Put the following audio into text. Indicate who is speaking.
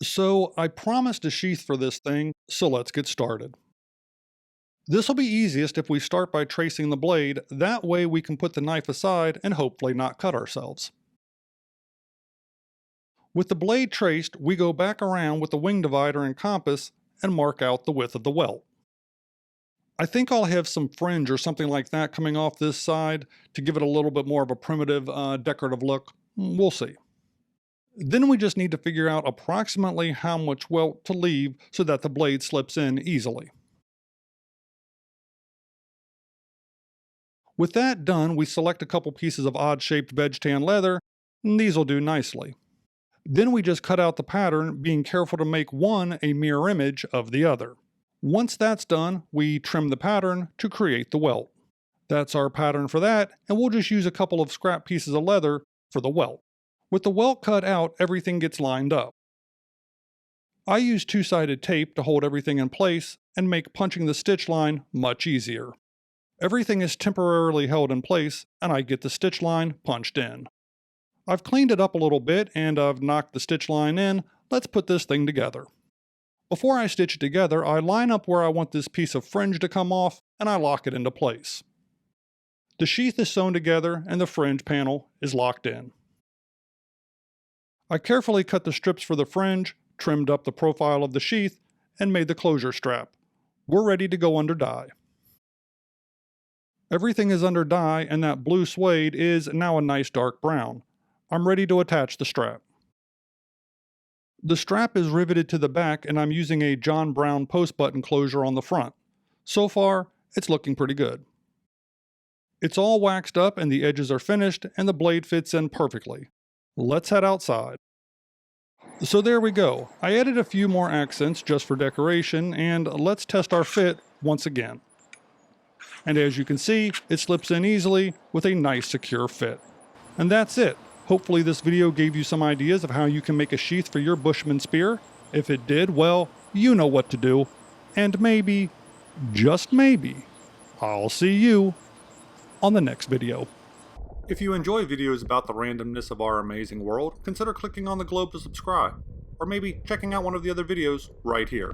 Speaker 1: So I promised a sheath for this thing, so let's get started. This will be easiest if we start by tracing the blade, that way we can put the knife aside and hopefully not cut ourselves. With the blade traced, we go back around with the wing divider and compass and mark out the width of the welt. I think I'll have some fringe or something like that coming off this side to give it a little bit more of a primitive, decorative look. We'll see. Then we just need to figure out approximately how much welt to leave so that the blade slips in easily. With that done, we select a couple pieces of odd-shaped veg tan leather, and these will do nicely. Then we just cut out the pattern, being careful to make one a mirror image of the other. Once that's done, we trim the pattern to create the welt. That's our pattern for that, and we'll just use a couple of scrap pieces of leather for the welt. With the welt cut out, everything gets lined up. I use two-sided tape to hold everything in place and make punching the stitch line much easier. Everything is temporarily held in place, and I get the stitch line punched in. I've cleaned it up a little bit and I've knocked the stitch line in. Let's put this thing together. Before I stitch it together, I line up where I want this piece of fringe to come off and I lock it into place. The sheath is sewn together and the fringe panel is locked in. I carefully cut the strips for the fringe, trimmed up the profile of the sheath, and made the closure strap. We're ready to go under dye. Everything is under dye and that blue suede is now a nice dark brown. I'm ready to attach the strap. The strap is riveted to the back and I'm using a John Brown post button closure on the front. So far, it's looking pretty good. It's all waxed up and the edges are finished and the blade fits in perfectly. Let's head outside. So there we go. I added a few more accents just for decoration and let's test our fit once again. And as you can see, it slips in easily with a nice secure fit. And that's it. Hopefully this video gave you some ideas of how you can make a sheath for your Bushman spear. If it did, well, you know what to do. And maybe, just maybe, I'll see you on the next video. If you enjoy videos about the randomness of our amazing world, consider clicking on the globe to subscribe, or maybe checking out one of the other videos right here.